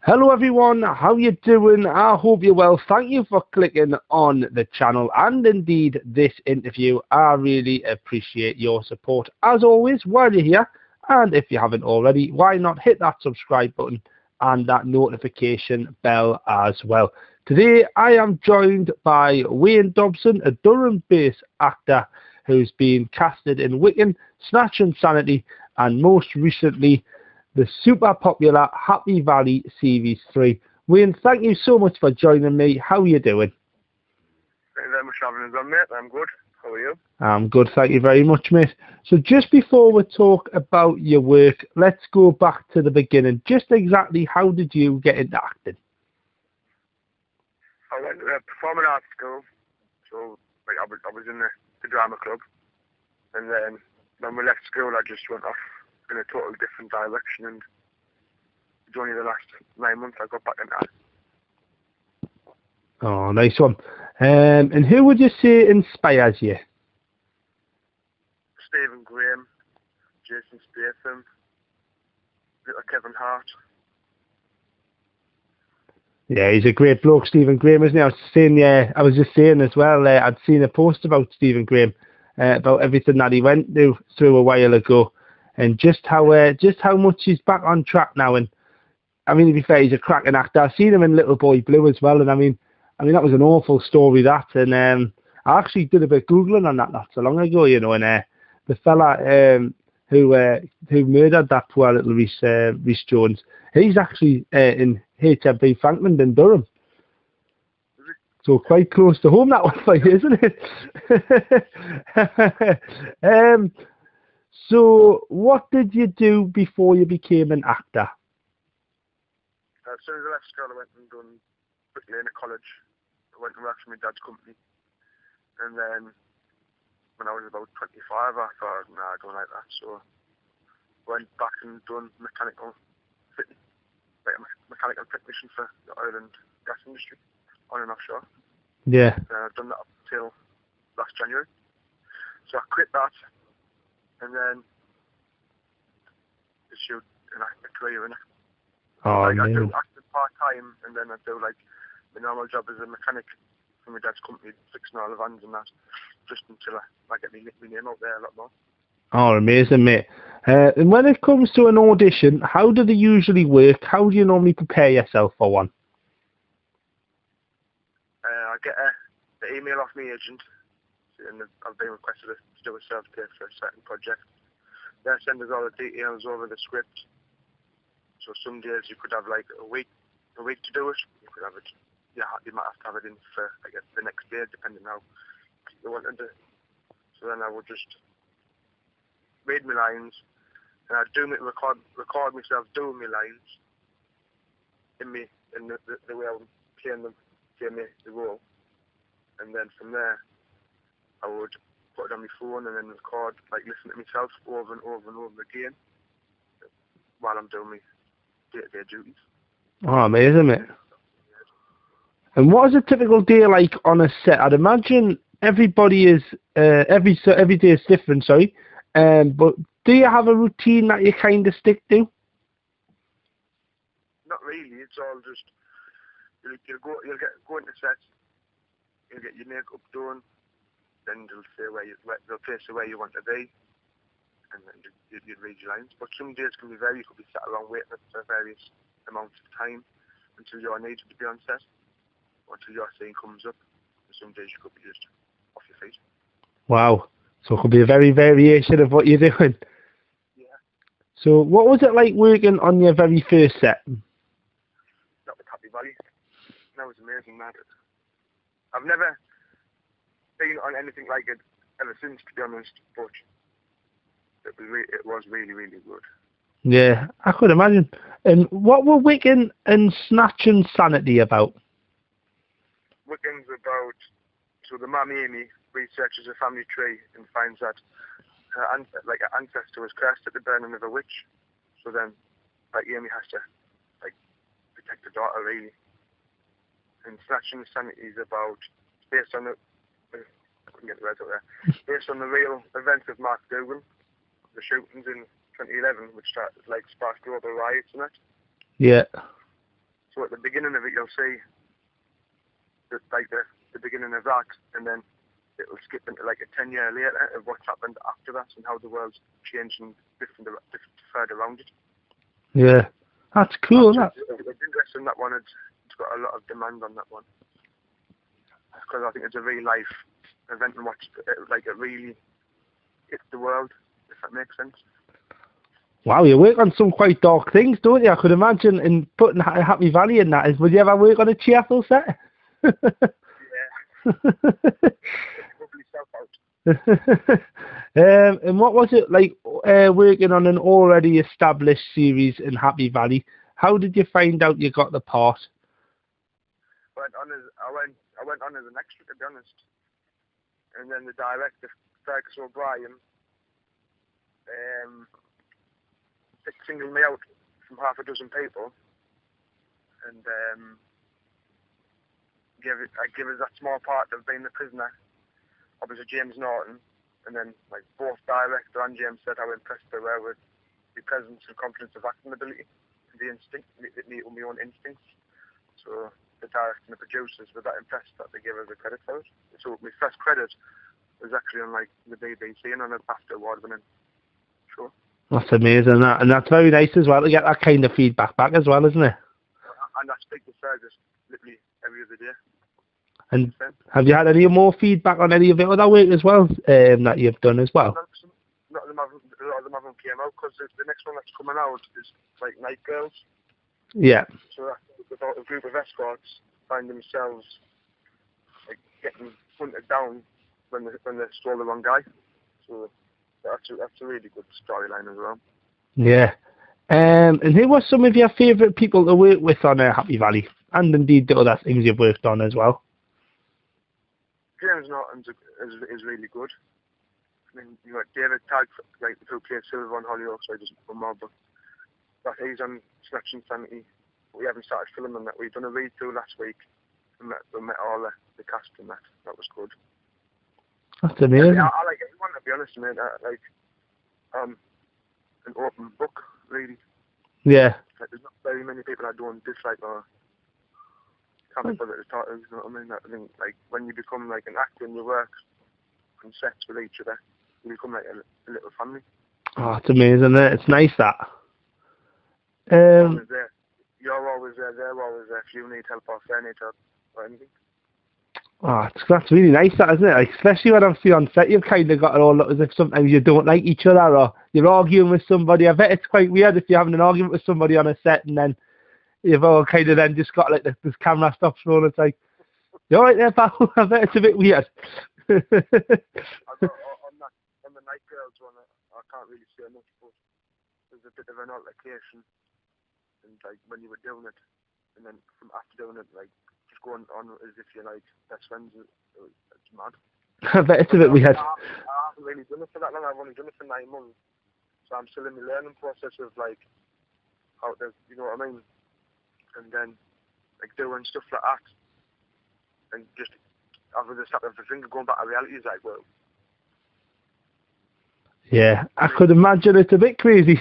Hello everyone, how you doing? I hope you're well. Thank you for clicking on the channel and indeed this interview. I really appreciate your support as always while you're here. And if you haven't already, why not hit that subscribe button and that notification bell as well. Today I am joined by Wayne Dobson, a Durham-based actor who's been casted in Wicken, Snatch and Sanity, and most recently the super popular Happy Valley Series 3. Wayne, thank you so much for joining me. How are you doing? Thank you very much for having us on, mate. I'm good. How are you? I'm good, thank you very much, mate. So just before we talk about your work, let's go back to the beginning. Just exactly how did you get into acting? I went to a performing arts school, so I was in the drama club, and then when we left school I just went off in a totally different direction, and it's only the last 9 months I got back into that. Oh, nice one. And who would you say inspires you? Stephen Graham, Jason Statham, little Kevin Hart. Yeah, he's a great bloke, Stephen Graham, isn't he? I was just saying as well, I'd seen a post about Stephen Graham, about everything that he went through a while ago, and just how much he's back on track now. And I mean, to be fair, he's a cracking actor. I've seen him in Little Boy Blue as well, and I mean that was an awful story, that. And I actually did a bit of Googling on that not so long ago, you know, and the fella who murdered that poor little Rhys Jones, he's actually in HMP Franklin in Durham. So quite close to home that one for you, isn't it? So what did you do before you became an actor? As soon as I left school I went and done quickly in a college. I went and worked for my dad's company, and then when I was about 25 I thought, nah, I don't like that, so I went back and done mechanical fitting, like a mechanical technician for the oil and gas industry, on and offshore. Yeah. I've done that up until last January. So I quit that, and then pursued a career in it. Oh, I do man. acting part-time, and then I do like my normal job as a mechanic for my dad's company, fixing all the vans and that, just until I get my name out there a lot more. Oh, amazing, mate. And when it comes to an audition, how do they usually work? How do you normally prepare yourself for one? I get an email off my agent, and I've been requested to do a self-tape for a certain project. They send us all the details over the script. So some days you could have like a week to do it. You could have it. You might have to have it in for the next day, depending how you want to do. So then I would just read my lines, and I'd record myself doing my lines in the way I'm playing the role, and then from there I would put it on my phone and then record, like listen to myself over and over and over again while I'm doing my day-to-day duties. Oh, amazing, mate. And what is a typical day like on a set? I'd imagine everybody is every day is different. Sorry, but do you have a routine that you kind of stick to? Not really. It's all just you'll go into sets, you'll get your makeup done, then they'll place you where you want to be, and then you'd read your lines. But some days can be you could be sat around waiting for various amounts of time until you're needed to be on set, or until your scene comes up. And some days you could be just off your feet. Wow. So it could be a very variation of what you're doing. Yeah. So what was it like working on your very first set? That was Happy Valley. That was amazing, man. I've never been on anything like it ever since, to be honest, but it was really, really good. Yeah, I could imagine. And what were Wicken and Snatch and Sanity about? Wicken's about, so the mum Amy researches a family tree and finds that her ancestor was cursed at the burning of a witch. So then, Amy has to protect the daughter, really. And Snatch and Sanity is about, based on the real events of Mark Dougan, the shootings in 2011, which sparked global riots and that. Yeah. So at the beginning of it, you'll see the beginning of that, and then it'll skip into like a 10-year later of what's happened after that and how the world's changed and different further around it. Yeah, that's cool. That. It's interesting, that one. It's got a lot of demand on that one because I think it's a real life event and it really hits the world, if that makes sense. Wow, you work on some quite dark things, don't you? I could imagine in putting Happy Valley in that. Would you ever work on a cheerful set? Yeah. And what was it like working on an already established series in Happy Valley? How did you find out you got the part? I went on as an extra, to be honest. And then the director, Fergus O'Brien, singled me out from half a dozen people, and gave us that small part of being the prisoner, opposite James Norton. And then, like, both director and James said how impressed they were with the presence and confidence of acting ability, the instinct, me on my own instincts. So the director and the producers were that impressed that they gave us a credit for it. So my first credit was actually on like the BBC and on a BAFTA award-winning show. That's amazing, and that's very nice as well to get that kind of feedback back as well, isn't it? And I speak to Fergus literally every other day. And have you had any more feedback on any of the other work as well that you've done as well? A lot of them haven't came out because the next one that's coming out is like Night Girls. Yeah. So that's about a group of escorts find themselves like getting hunted down when they stole the wrong guy. So that's a really good storyline as well. Yeah. And who were some of your favourite people to work with on Happy Valley, and indeed the other things you've worked on as well? James Norton is really good. I mean, you got David Tagg, like, who played Silver on Hollyoaks, so he doesn't come more, but he's on Snatch Insanity. We haven't started filming that. We've done a read-through last week. We met all the cast in that. That was good. That's amazing. I like everyone, to be honest, mate. An open book, really. Yeah. Like, there's not very many people I don't dislike or can't be bothered to talk to, you know what I mean? I think, like, when you become like an actor and you work on sets with each other, you become like a little family. Oh, it's amazing. It's nice that. You're always there. You're always there. They're always there. If you need help or if they need help or anything. Oh, that's really nice, that, isn't it? Like, especially when obviously on set, you've kind of got it all look as if sometimes you don't like each other or you're arguing with somebody. I bet it's quite weird if you're having an argument with somebody on a set and then you've all kind of then just got like this camera stops rolling. It's like, you alright there, pal? I bet it's a bit weird. On the Night Girls one, I can't really say much, but there's a bit of an altercation, and like when you were doing it, and then from after doing it, like just going on as if you're like best friends. It's mad. I bet it's a bit weird. I haven't really done it for that long. I've only done it for 9 months, so I'm still in the learning process of like how to, you know what I mean, and then like doing stuff like that, and just after the snap of the finger going back to reality is like, well. Yeah, I could imagine it's a bit crazy.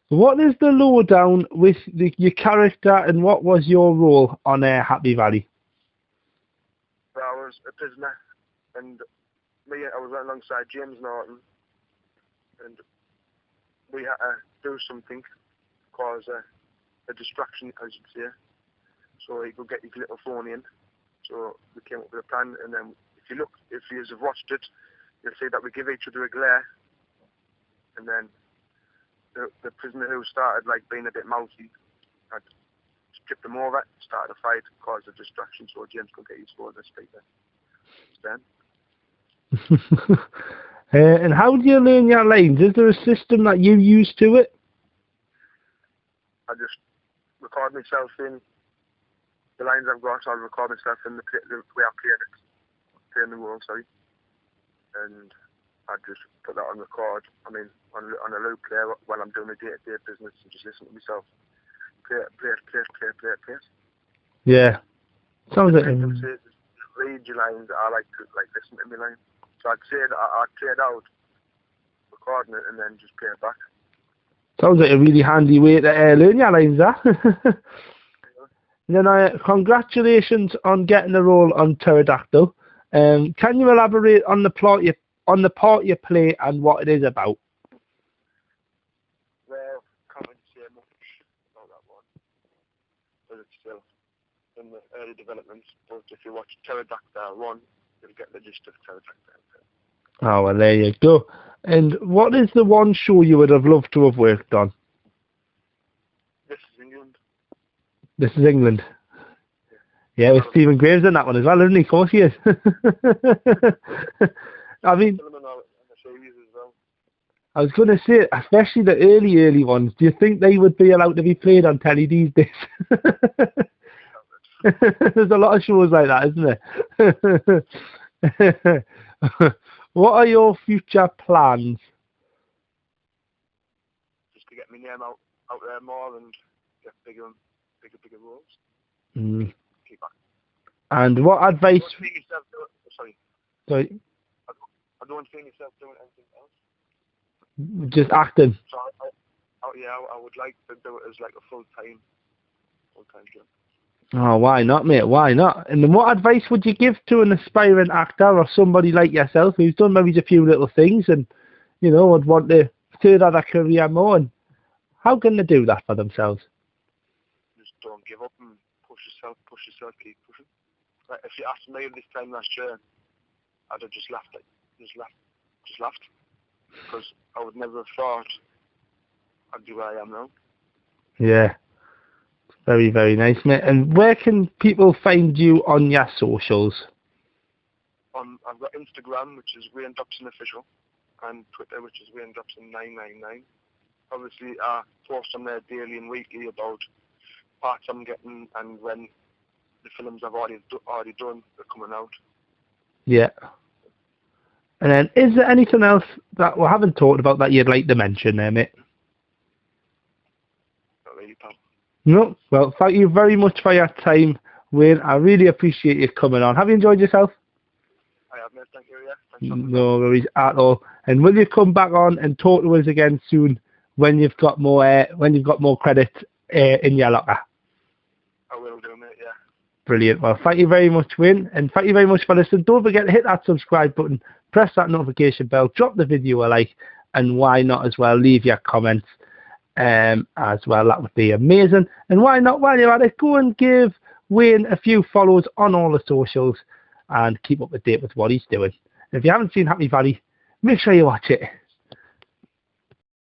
What is the lowdown with your character and what was your role on Happy Valley? Well, I was a prisoner, and I was alongside James Norton, and we had to do something, cause a distraction, as you'd say, so he could get his little phone in. So we came up with a plan, and then if you have watched it, you'll see that we give each other a glare, and then the prisoner who started like being a bit mouthy, I'd stripped him over, started a fight, caused a distraction, so James could get his phone and speak then. And how do you learn your lines? Is there a system that you use to it? I just record myself in the lines I've got, so I'll record myself in the way I'm playing the role, sorry. And I just put that on record, on a loop player while I'm doing the day-to-day business and just listen to myself. Play it. Yeah. Sounds like read your lines, I like to listen to my lines. So I'd say that I'd play it out, recording it, and then just play it back. Sounds like a really handy way to learn your lines, that. Then congratulations on getting the role on Pterodactyl. Can you elaborate on the part you play and what it is about? Well, can't really say much about that one, but it's still in the early developments. But if you watch Pterodactyl 1, you'll get the gist of Pterodactyl 2. Oh, well, there you go. And what is the one show you would have loved to have worked on? This is England. This is England. Yeah, with Stephen Graves in that one as well, isn't he? Of course he is. I mean, I was going to say, especially the early ones, do you think they would be allowed to be played on telly these days? There's a lot of shows like that, isn't there? What are your future plans? Just to get my name out there more and get bigger roles. Mm. Keep on. And what advice? Sorry. I don't see myself doing anything else. Just acting. So I would like to do it as like a full-time job. Oh, why not, mate? Why not? And then what advice would you give to an aspiring actor or somebody like yourself who's done maybe a few little things and, you know, would want to further their career more? And how can they do that for themselves? Just don't give up and push yourself, keep pushing. Like if you asked me this time last year, I'd have just laughed. Because I would never have thought I'd be where I am now. Yeah. Very, very nice, mate. And where can people find you on your socials? I've got Instagram, which is waynedobsonoffcial, and Twitter, which is waynedobson999. Obviously, I post on there daily and weekly about parts I'm getting and when the films I've already done are coming out. Yeah. And then, is there anything else that we haven't talked about that you'd like to mention there, mate? Not really, pal. No, well, thank you very much for your time, Wayne. I really appreciate you coming on. Have you enjoyed yourself? I have, mate. Thank you, yeah. No worries at all. And will you come back on and talk to us again soon when you've got more credit in your locker? I will do, mate, yeah. Brilliant. Well, thank you very much, Wayne, and thank you very much for listening. Don't forget to hit that subscribe button, press that notification bell, drop the video a like, and why not as well leave your comments as well. That would be amazing. And why not, while you're at it, go and give Wayne a few follows on all the socials and keep up to date with what he's doing. If you haven't seen Happy Valley, make sure you watch it.